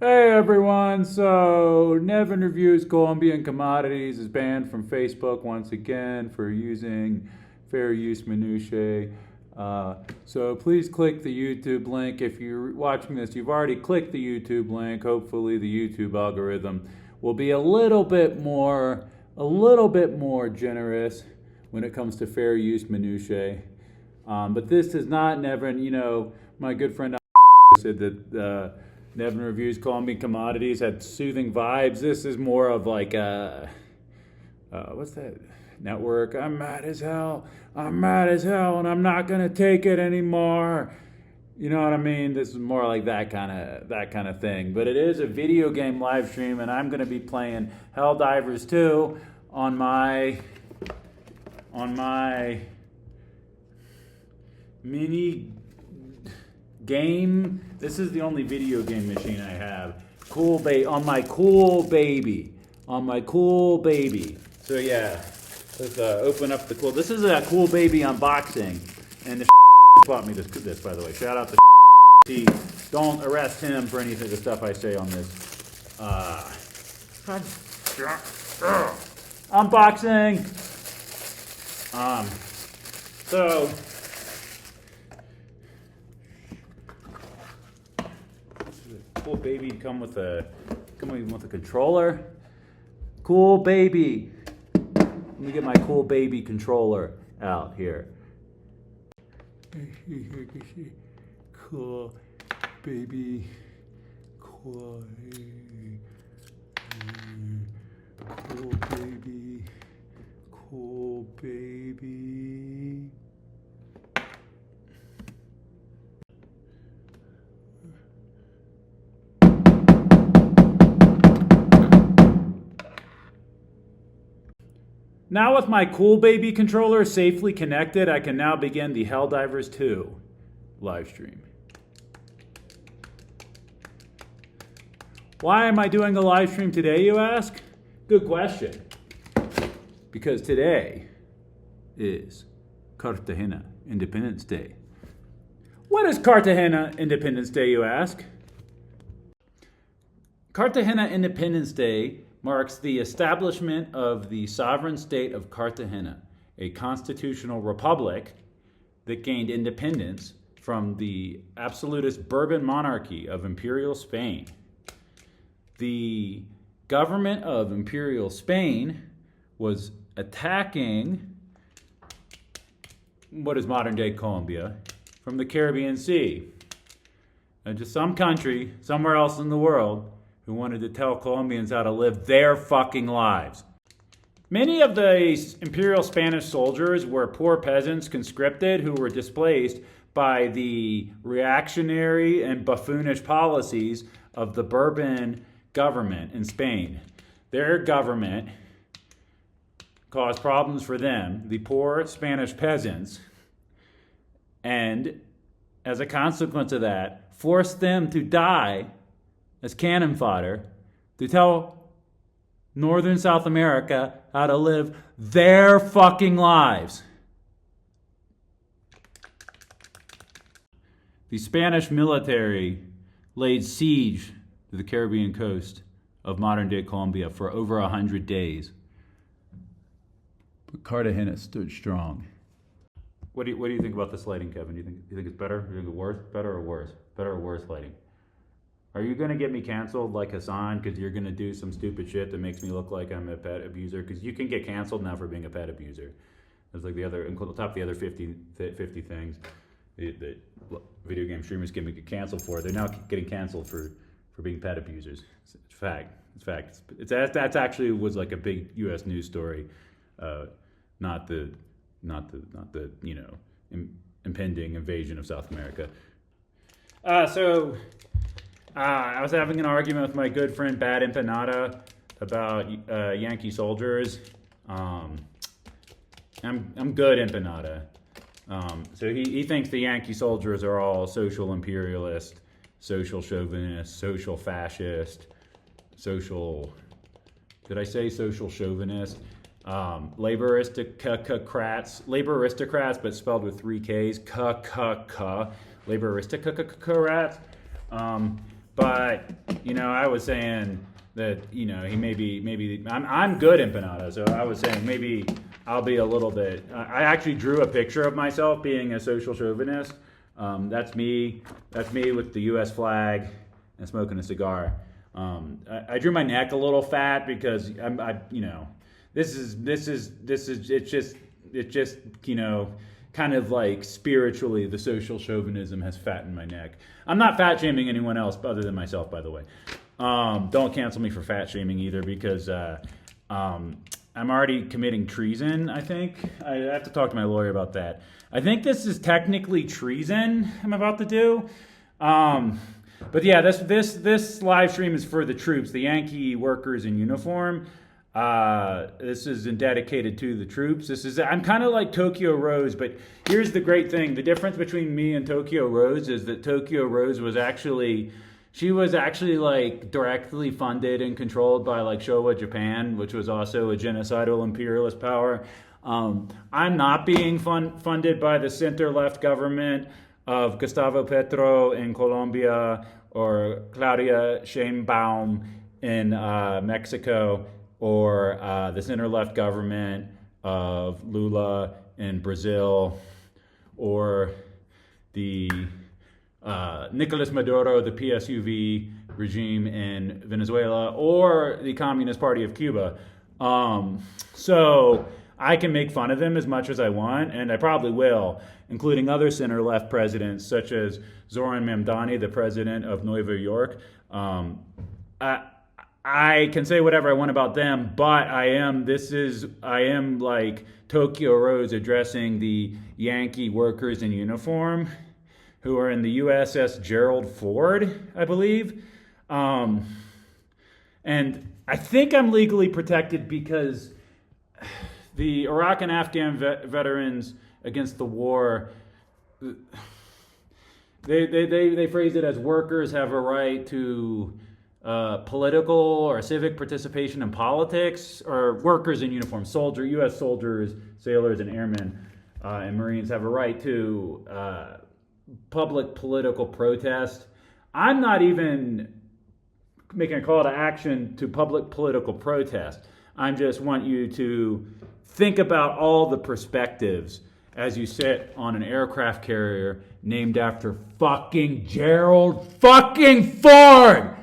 Hey everyone, so Nevin reviews Colombian commodities is banned from Facebook once again for using fair use minutiae. So please click the YouTube link. If you're watching this, you've already clicked the YouTube link. Hopefully the YouTube algorithm will be a little bit more generous when it comes to fair use minutiae. But this is not Nevin. You know, my good friend said that Nevin reviews Colombian commodities had soothing vibes. This is more of like a what's that network? I'm mad as hell, and I'm not gonna take it anymore. You know what I mean? This is more like that kind of thing. But it is a video game live stream, and I'm gonna be playing Helldivers 2 on my mini game. This is the only video game machine I have. On my cool baby. So yeah, let's open up the cool. This is a cool baby unboxing, and the bought me this by the way. Shout out to T. Don't arrest him for any of the stuff I say on this. Unboxing. So. Cool baby come with a controller. Cool baby. Let me get my cool baby controller out here. Cool baby. Cool baby. Cool baby. Now with my cool baby controller safely connected, I can now begin the Helldivers 2 live stream. Why am I doing a live stream today, you ask? Good question. Because today is Cartagena Independence Day. What is Cartagena Independence Day, you ask? Cartagena Independence Day marks the establishment of the sovereign state of Cartagena, a constitutional republic that gained independence from the absolutist Bourbon monarchy of Imperial Spain. The government of Imperial Spain was attacking what is modern-day Colombia from the Caribbean Sea. And just some country, somewhere else in the world, who wanted to tell Colombians how to live their fucking lives. Many of the Imperial Spanish soldiers were poor peasants conscripted who were displaced by the reactionary and buffoonish policies of the Bourbon government in Spain. Their government caused problems for them, the poor Spanish peasants, and as a consequence of that, forced them to die as cannon fodder to tell Northern South America how to live their fucking lives. The Spanish military laid siege to the Caribbean coast of modern-day Colombia for over 100 days. But Cartagena stood strong. What do you think about this lighting, Kevin? You think it's better? You think it's worse? Better or worse? Better or worse lighting? Are you going to get me canceled like Hassan because you're going to do some stupid shit that makes me look like I'm a pet abuser? Because you can get canceled now for being a pet abuser. It's like the other, on top of the other 50 things that video game streamers can get canceled for. They're now getting canceled for being pet abusers. It's fact. That's actually was like a big U.S. news story, not the impending invasion of South America. I was having an argument with my good friend Bad Empanada about Yankee soldiers. I'm good Empanada. So he thinks the Yankee soldiers are all social imperialist, social chauvinist, social fascist, did I say social chauvinist? Labor aristocrats, but spelled with 3 Ks, labor aristocrats. But, I was saying that, he maybe I'm good empanada. So I was saying maybe I'll be a little bit, I actually drew a picture of myself being a social chauvinist. That's me with the U.S. flag and smoking a cigar. I drew my neck a little fat because it's just kind of like spiritually the social chauvinism has fattened my neck. I'm not fat shaming anyone else other than myself, by the way. Don't cancel me for fat shaming either, because I'm already committing treason, I think. I have to talk to my lawyer about that. I think this is technically treason I'm about to do. But yeah, this live stream is for the troops, the Yankee workers in uniform. This is dedicated to the troops. I'm kind of like Tokyo Rose, but here's the great thing. The difference between me and Tokyo Rose is that Tokyo Rose was actually like directly funded and controlled by like Showa Japan, which was also a genocidal imperialist power. I'm not being funded by the center-left government of Gustavo Petro in Colombia or Claudia Sheinbaum in Mexico, or the center-left government of Lula in Brazil, or the Nicolas Maduro, the PSUV regime in Venezuela, or the Communist Party of Cuba. So I can make fun of them as much as I want, and I probably will, including other center-left presidents, such as Zoran Mamdani, the president of Nueva York. I can say whatever I want about them, but I am like Tokyo Rose addressing the Yankee workers in uniform who are in the USS Gerald Ford, I believe. And I think I'm legally protected because the Iraq and Afghan veterans against the war, they phrase it as workers have a right to political or civic participation in politics, or workers in uniform, U.S. soldiers, sailors, and airmen and Marines have a right to public political protest. I'm not even making a call to action to public political protest. I just want you to think about all the perspectives as you sit on an aircraft carrier named after fucking Gerald fucking Ford.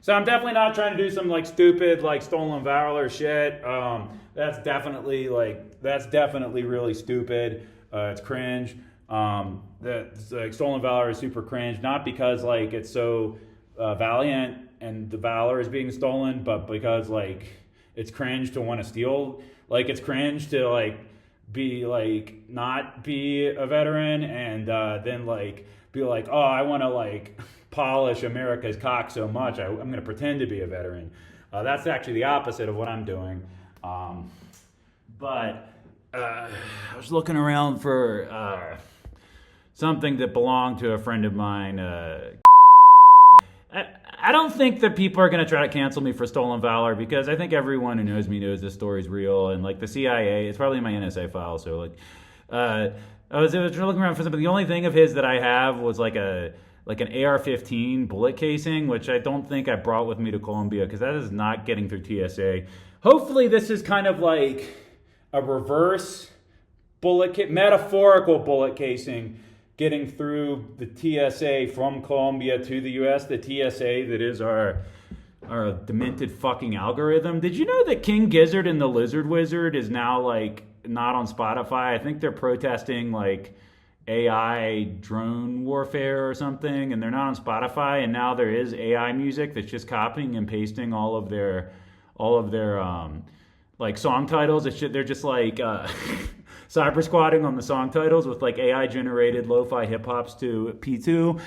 So I'm definitely not trying to do some like stupid like stolen valor shit. That's definitely really stupid. It's cringe. That like stolen valor is super cringe, not because like it's so valiant and the valor is being stolen, but because like it's cringe to want to steal. Like it's cringe to like be like not be a veteran and then like be like, oh, I want to like polish America's cock so much I'm going to pretend to be a veteran. That's actually the opposite of what I'm doing. But I was looking around for something that belonged to a friend of mine. I don't think that people are going to try to cancel me for stolen valor, because I think everyone who knows me knows this story's real. And like the CIA, it's probably in my NSA file. So like, I was looking around for something. The only thing of his that I have was like an AR-15 bullet casing, which I don't think I brought with me to Colombia because that is not getting through TSA. Hopefully this is kind of like a reverse metaphorical bullet casing getting through the TSA from Colombia to the US, the TSA that is our demented fucking algorithm. Did you know that King Gizzard and the Lizard Wizard is now like not on Spotify? I think they're protesting like AI drone warfare or something, and they're not on Spotify, and now there is AI music that's just copying and pasting all of their like song titles. They're just like cyber squatting on the song titles with like AI generated lo-fi hip hops to P2.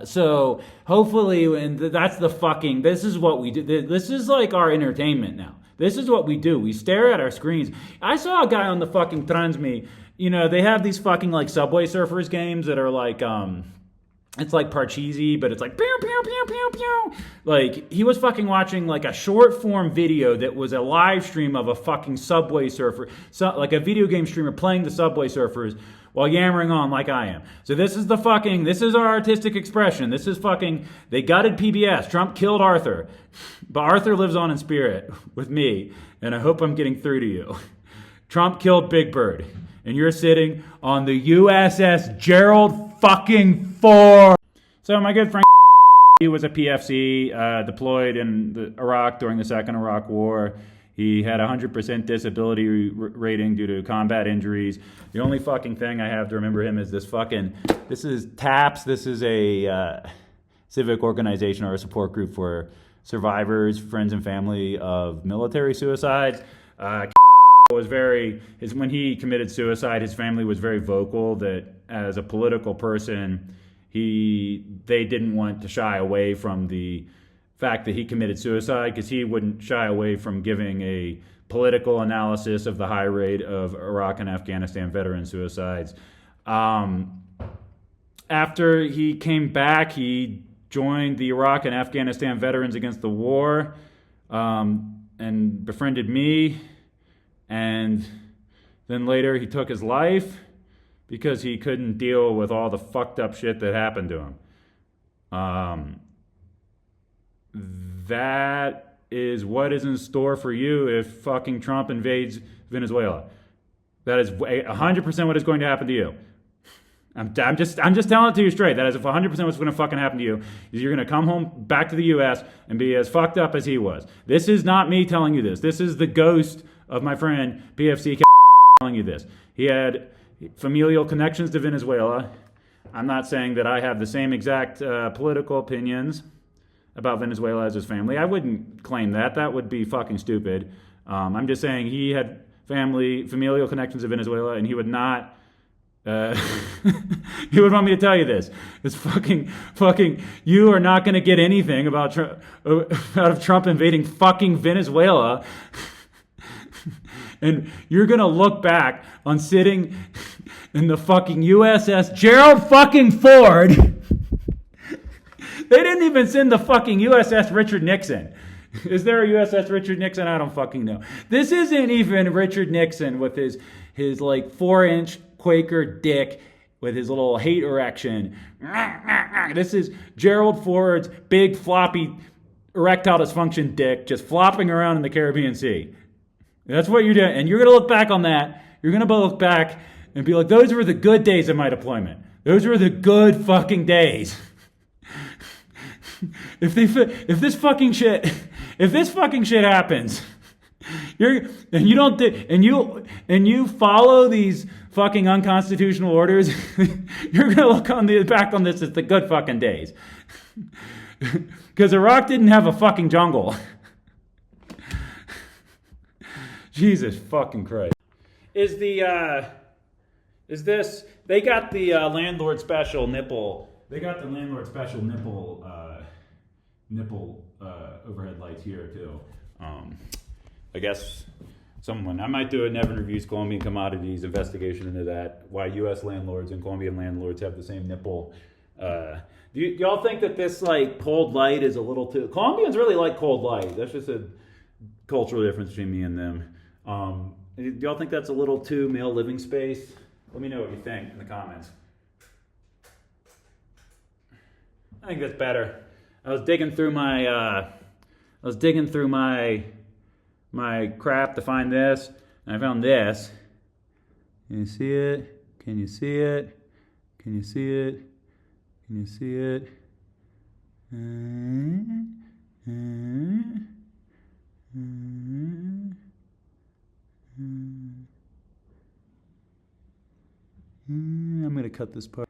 So hopefully, and this is what we do. This is like our entertainment now. This is what we do. We stare at our screens. I saw a guy on the fucking Transmi. You know, they have these fucking like Subway Surfers games that are like, it's like Parcheesi, but it's like pew, pew, pew, pew, pew. Like he was fucking watching like a short form video that was a live stream of a fucking Subway Surfer, like a video game streamer playing the Subway Surfers while yammering on like I am. So this is our artistic expression. This is fucking, they gutted PBS. Trump killed Arthur. But Arthur lives on in spirit with me, and I hope I'm getting through to you. Trump killed Big Bird, and you're sitting on the USS Gerald fucking Ford. So my good friend, he was a PFC, deployed in Iraq during the Second Iraq War. He had a 100% disability rating due to combat injuries. The only fucking thing I have to remember him is this is TAPS. This is a civic organization or a support group for survivors, friends and family of military suicides. When he committed suicide, his family was very vocal that as a political person, they didn't want to shy away from the fact that he committed suicide, because he wouldn't shy away from giving a political analysis of the high rate of Iraq and Afghanistan veteran suicides. After he came back, he joined the Iraq and Afghanistan Veterans Against the War, and befriended me. And then later he took his life because he couldn't deal with all the fucked up shit that happened to him. That is what is in store for you if fucking Trump invades Venezuela. That is 100% what is going to happen to you. I'm just telling it to you straight. That is 100% what's going to fucking happen to you. Is you're going to come home back to the U.S. and be as fucked up as he was. This is not me telling you this. This is the ghost of my friend PFC telling you this. He had familial connections to Venezuela. I'm not saying that I have the same exact political opinions about Venezuela as his family. I wouldn't claim that. That would be fucking stupid. I'm just saying he had familial connections to Venezuela, and he would not. He would want me to tell you this. It's fucking. You are not going to get anything out of Trump invading fucking Venezuela. And you're going to look back on sitting in the fucking USS Gerald fucking Ford. They didn't even send the fucking USS Richard Nixon. Is there a USS Richard Nixon? I don't fucking know. This isn't even Richard Nixon with his like 4-inch Quaker dick with his little hate erection. This is Gerald Ford's big floppy erectile dysfunction dick just flopping around in the Caribbean Sea. That's what you're doing. And you're going to look back on that. You're going to look back and be like, those were the good days of my deployment. Those were the good fucking days. If this fucking shit happens, and you follow these fucking unconstitutional orders, you're gonna look back on this as the good fucking days. Because Iraq didn't have a fucking jungle. Jesus fucking Christ. They got the landlord special nipple. They got the landlord special nipple overhead lights here too. I guess I might do a Nevin Reviews Colombian Commodities investigation into that. Why U.S. landlords and Colombian landlords have the same nipple. Do y'all think that this like cold light is a little too? Colombians really like cold light. That's just a cultural difference between me and them. Do y'all think that's a little too male living space? Let me know what you think in the comments. I think that's better. I was digging through my crap to find this, and I found this. Can you see it? Can you see it? Can you see it? Can you see it? I'm going to cut this part.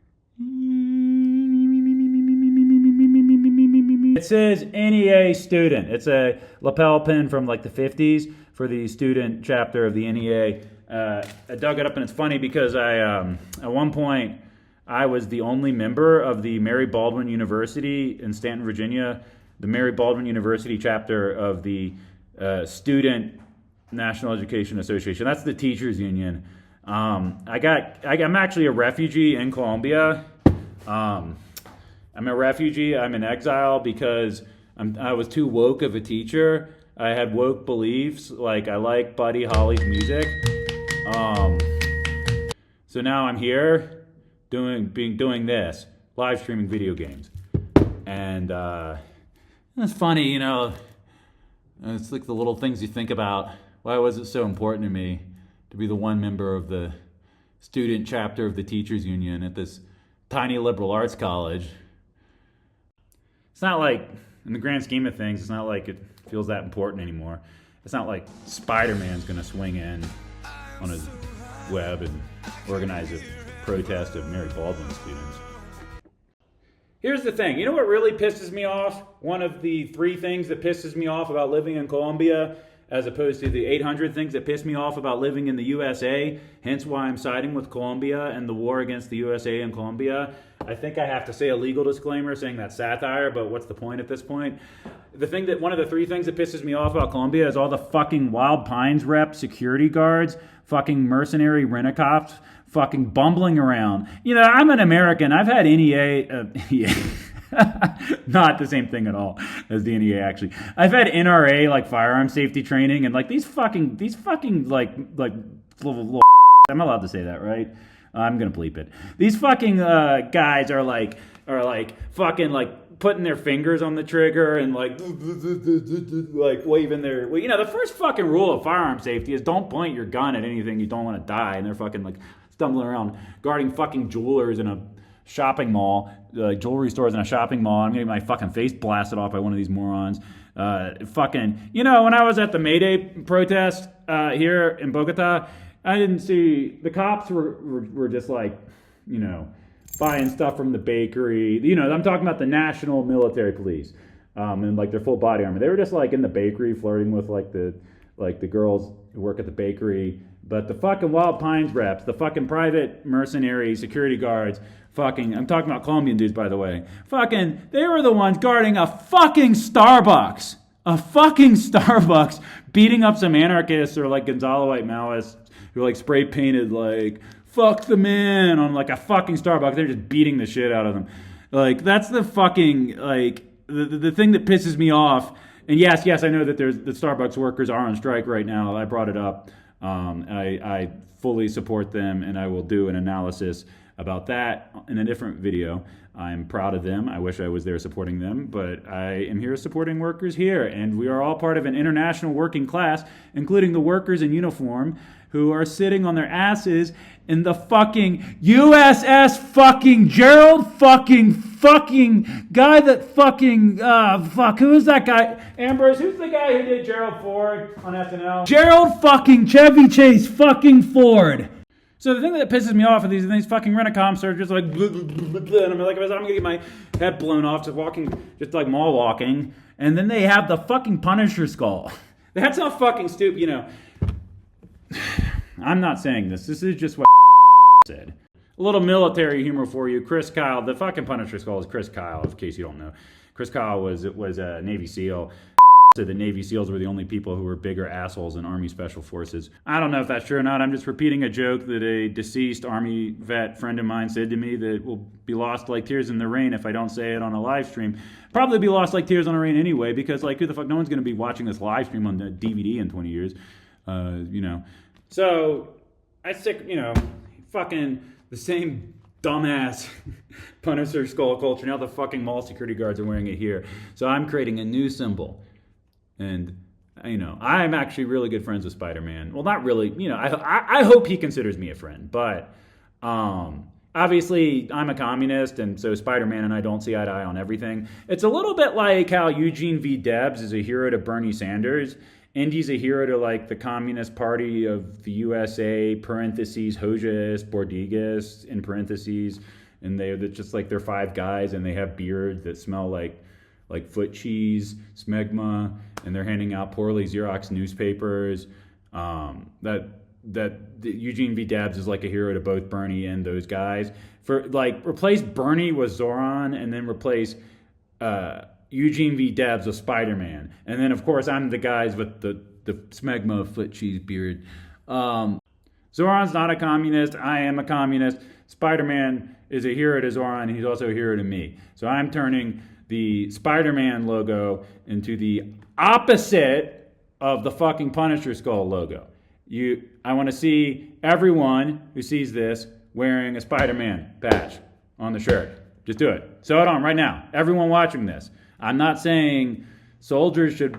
It says NEA student. It's a lapel pin from like the 50s for the student chapter of the NEA. I dug it up, and it's funny because at one point I was the only member of the Mary Baldwin University in Stanton, Virginia, the Mary Baldwin University chapter of the Student National Education Association. That's the teachers union. I'm actually a refugee in Colombia. I'm a refugee. I'm in exile because I was too woke of a teacher. I had woke beliefs, like I like Buddy Holly's music. So now I'm here doing this, live streaming video games. And it's funny, you know, it's like the little things you think about. Why was it so important to me to be the one member of the student chapter of the teachers union at this tiny liberal arts college? It's not like, in the grand scheme of things, it's not like it feels that important anymore. It's not like Spider-Man's gonna swing in on his web and organize a protest of Mary Baldwin students. Here's the thing, you know what really pisses me off? One of the 3 things that pisses me off about living in Colombia, as opposed to the 800 things that piss me off about living in the USA, hence why I'm siding with Colombia and the war against the USA and Colombia. I think I have to say a legal disclaimer saying that's satire, but what's the point at this point? One of the 3 things that pisses me off about Colombia is all the fucking Wild Pines rep security guards, fucking mercenary rent-a-cops, fucking bumbling around. You know, I'm an American. I've had NEA, not the same thing at all as the NEA actually. I've had NRA like firearm safety training, and like these fucking like little I'm allowed to say that, right? I'm gonna bleep it. These fucking guys are fucking like putting their fingers on the trigger and like waving their, you know, the first fucking rule of firearm safety is don't point your gun at anything you don't want to die, and they're fucking like stumbling around guarding fucking jewelers in a shopping mall, jewelry stores in a shopping mall. I'm getting my fucking face blasted off by one of these morons. Fucking, you know, when I was at the May Day protest here in Bogota, I didn't see, the cops were just like, you know, buying stuff from the bakery. You know, I'm talking about the National Military Police and like their full body armor. They were just like in the bakery flirting with like the girls who work at the bakery. But the fucking Wild Pines reps, the fucking private mercenary security guards, fucking, I'm talking about Colombian dudes, by the way. Fucking, they were the ones guarding a fucking Starbucks. A fucking Starbucks, beating up some anarchists or like Gonzaloite Maoists who like spray painted like, fuck the man on like a fucking Starbucks. They're just beating the shit out of them. Like, that's the fucking, like, the thing that pisses me off. And yes, I know that the Starbucks workers are on strike right now. I brought it up. I fully support them, and I will do an analysis about that in a different video. I'm proud of them. I wish I was there supporting them, but I am here supporting workers here, and we are all part of an international working class, including the workers in uniform who are sitting on their asses in the fucking USS fucking Gerald fucking guy that fucking, who is that guy? Ambrose, who's the guy who did Gerald Ford on SNL? Gerald fucking Chevy Chase fucking Ford. So the thing that pisses me off are these fucking rent-a-coms are just like, and I'm like, I'm gonna get my head blown off just walking, just like mall walking, and then they have the fucking Punisher skull. That's how fucking stupid, you know. I'm not saying this. This is just what said. A little military humor for you. Chris Kyle, the fucking Punisher skull is Chris Kyle, in case you don't know. Chris Kyle was a Navy SEAL. So the Navy SEALs were the only people who were bigger assholes in Army Special Forces. I don't know if that's true or not. I'm just repeating a joke that a deceased Army vet friend of mine said to me that will be lost like tears in the rain if I don't say it on a live stream. Probably be lost like tears on the rain anyway, because like who the fuck, no one's going to be watching this live stream on the DVD in 20 years. You know. So I stick, you know, fucking the same dumbass Punisher skull culture. Now the fucking mall security guards are wearing it here. So I'm creating a new symbol. And, you know, I'm actually really good friends with Spider-Man. Well, not really. You know, I hope he considers me a friend. But obviously, I'm a communist, and so Spider-Man and I don't see eye to eye on everything. It's a little bit like how Eugene V. Debs is a hero to Bernie Sanders. And he's a hero to, like, the Communist Party of the USA, parentheses, Hojas, Bordigas, in parentheses. And they're just, like, they're 5 guys, and they have beards that smell like foot cheese, smegma, and they're handing out poorly Xerox newspapers. That Eugene V. Debs is like a hero to both Bernie and those guys. For like replace Bernie with Zoran, and then replace Eugene V. Debs with Spider-Man, and then of course I'm the guys with the smegma foot cheese beard. Zoran's not a communist. I am a communist. Spider-Man is a hero to Zoran. He's also a hero to me. So I'm turning the Spider-Man logo into the opposite of the fucking Punisher skull logo. I want to see everyone who sees this wearing a Spider-Man patch on the shirt. Just do it. Sew it on right now. Everyone watching this. I'm not saying soldiers should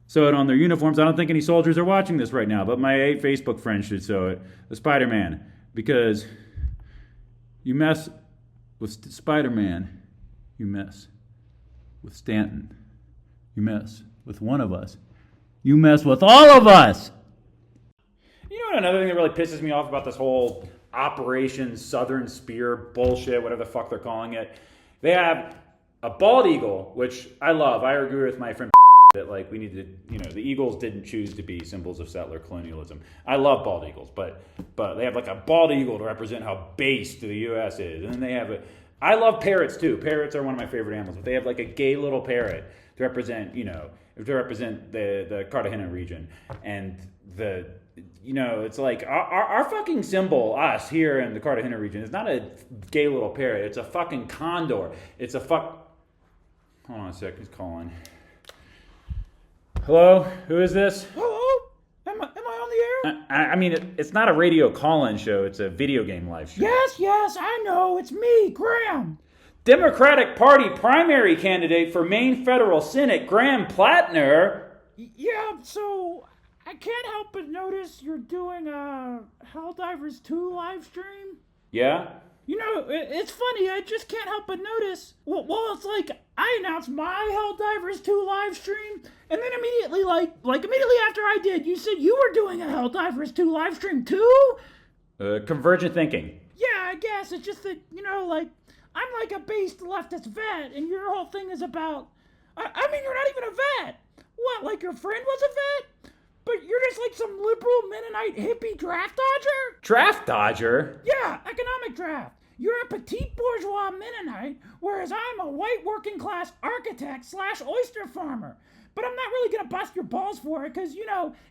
sew it on their uniforms. I don't think any soldiers are watching this right now, but my 8 Facebook friends should sew it. The Spider-Man. Because you mess with Spider-Man, you mess with Stanton. You mess with one of us. You mess with all of us. You know what, another thing that really pisses me off about this whole Operation Southern Spear bullshit, whatever the fuck they're calling it. They have a bald eagle, which I love. I agree with my friend that like we need to, the eagles didn't choose to be symbols of settler colonialism. I love bald eagles, but they have like a bald eagle to represent how based the U.S. is. And then they have I love parrots too. Parrots are one of my favorite animals, but they have like a gay little parrot to represent, the Cartagena region. And it's like our fucking symbol, us here in the Cartagena region, is not a gay little parrot. It's a fucking condor. It's a Hold on a sec. He's calling. Hello? Who is this? Hello? Am I on the air? I mean, it's not a radio call-in show. It's a video game live stream. Yes, I know. It's me, Graham. Democratic Party primary candidate for Maine Federal Senate, Graham Plattner. Yeah, so I can't help but notice you're doing a Helldivers 2 live stream. Yeah? It's funny, I just can't help but notice. Well, it's like I announced my Helldivers 2 live stream, and then immediately, immediately after I did, you said you were doing a Helldivers 2 live stream too? Convergent thinking. Yeah, I guess. It's just that, I'm like a based leftist vet, and your whole thing is about... I mean, you're not even a vet. What, like your friend was a vet? But you're just like some liberal Mennonite hippie draft dodger? Draft dodger? Yeah, economic draft. You're a petite bourgeois Mennonite, whereas I'm a white working class architect / oyster farmer. But I'm not really going to bust your balls for it because,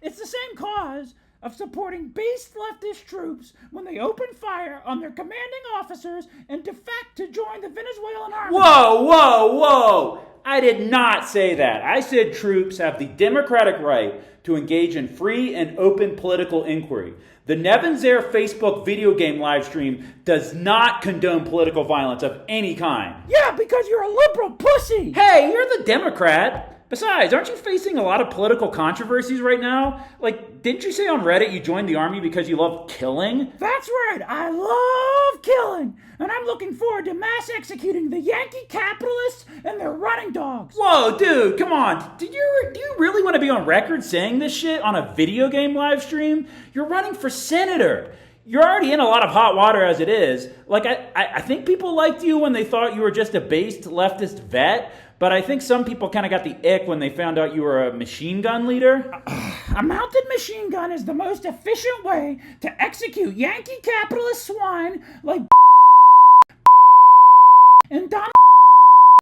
it's the same cause of supporting based leftist troops when they open fire on their commanding officers and defect to join the Venezuelan army. Whoa! I did not say that. I said troops have the democratic right to engage in free and open political inquiry. The Nevin's Air Facebook video game live stream does not condone political violence of any kind. Yeah, because you're a liberal pussy. Hey, you're the Democrat. Besides, aren't you facing a lot of political controversies right now? Like, didn't you say on Reddit you joined the army because you love killing? That's right, I love killing. And I'm looking forward to mass executing the Yankee capitalists and their running dogs. Whoa, dude, come on. Do you really want to be on record saying this shit on a video game live stream? You're running for senator. You're already in a lot of hot water as it is. Like, I think people liked you when they thought you were just a based leftist vet, but I think some people kind of got the ick when they found out you were a machine gun leader. A mounted machine gun is the most efficient way to execute Yankee capitalist swine like and Donald.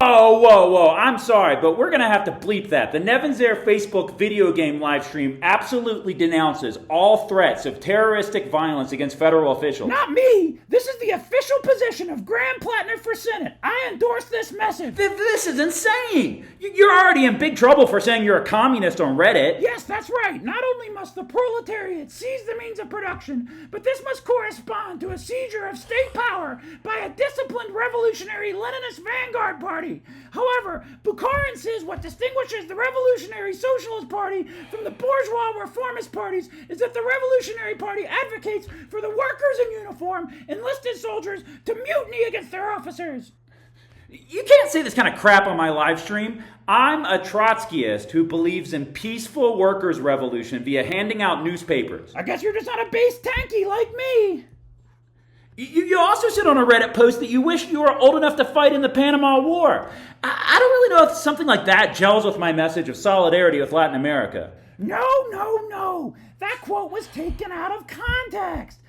Whoa, I'm sorry, but we're going to have to bleep that. The Nevin's Air Facebook video game live stream absolutely denounces all threats of terroristic violence against federal officials. Not me! This is the official position of Graham Plattner for Senate. I endorse this message. This is insane! You're already in big trouble for saying you're a communist on Reddit. Yes, that's right. Not only must the proletariat seize the means of production, but this must correspond to a seizure of state power by a disciplined revolutionary Leninist vanguard party. However, Bukharin says what distinguishes the Revolutionary Socialist Party from the bourgeois reformist parties is that the Revolutionary Party advocates for the workers in uniform, enlisted soldiers, to mutiny against their officers. You can't say this kind of crap on my live stream. I'm a Trotskyist who believes in peaceful workers' revolution via handing out newspapers. I guess you're just not a base tanky like me. You also said on a Reddit post that you wish you were old enough to fight in the Panama War. I don't really know if something like that gels with my message of solidarity with Latin America. No. That quote was taken out of context.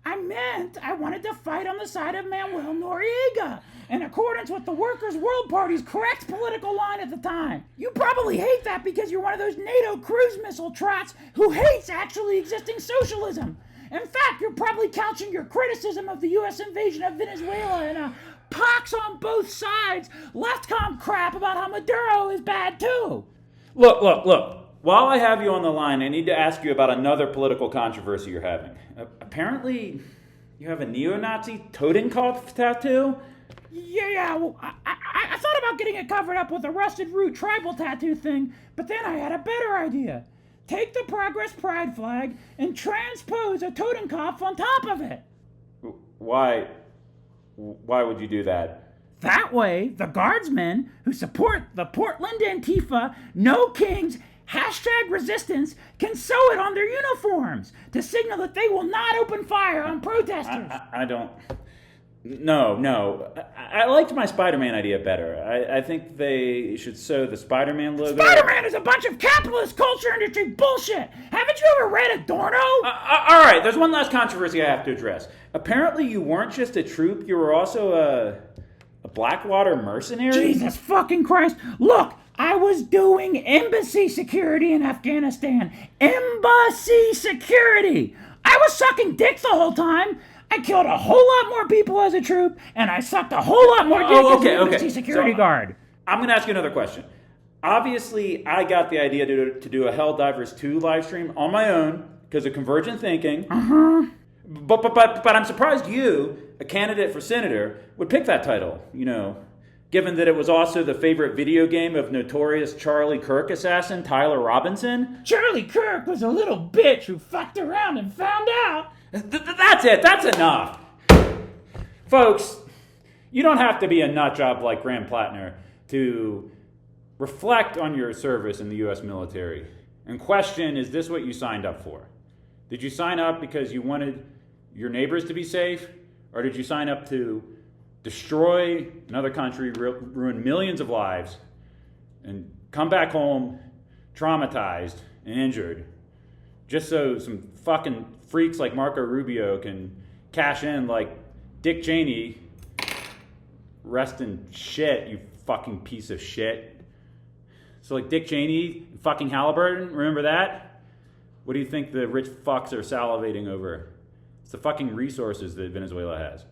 I meant I wanted to fight on the side of Manuel Noriega, in accordance with the Workers' World Party's correct political line at the time. You probably hate that because you're one of those NATO cruise missile trots who hates actually existing socialism. In fact, you're probably couching your criticism of the U.S. invasion of Venezuela in a pox on both sides, leftcom crap about how Maduro is bad too. Look. While I have you on the line, I need to ask you about another political controversy you're having. Apparently, You have a neo-Nazi Totenkopf tattoo? Yeah, well, I thought about getting it covered up with a rusted root tribal tattoo thing, but then I had a better idea. Take the Progress Pride flag and transpose a Totenkopf on top of it. Why would you do that? That way, the guardsmen who support the Portland Antifa, No Kings, #resistance can sew it on their uniforms to signal that they will not open fire on protesters. I don't... No. I liked my Spider-Man idea better. I think they should sew the Spider-Man logo... Spider-Man is a bunch of capitalist culture industry bullshit! Haven't you ever read Adorno? Alright, there's one last controversy I have to address. Apparently you weren't just a troop, you were also a Blackwater mercenary? Jesus fucking Christ! Look! I was doing embassy security in Afghanistan. Embassy security! I was sucking dick the whole time! I killed a whole lot more people as a troop, and I sucked a whole lot more dick as an embassy security guard. I'm going to ask you another question. Obviously, I got the idea to do a Helldivers 2 live stream on my own because of convergent thinking. But I'm surprised you, a candidate for senator, would pick that title, given that it was also the favorite video game of notorious Charlie Kirk assassin Tyler Robinson. Charlie Kirk was a little bitch who fucked around and found out. That's it. That's enough. Folks, you don't have to be a nutjob like Graham Plattner to reflect on your service in the U.S. military and question, is this what you signed up for? Did you sign up because you wanted your neighbors to be safe? Or did you sign up to destroy another country, ruin millions of lives, and come back home traumatized and injured just so some fucking freaks like Marco Rubio can cash in like Dick Cheney? Rest in shit, you fucking piece of shit. So like Dick Cheney, fucking Halliburton, remember that? What do you think the rich fucks are salivating over? It's the fucking resources that Venezuela has.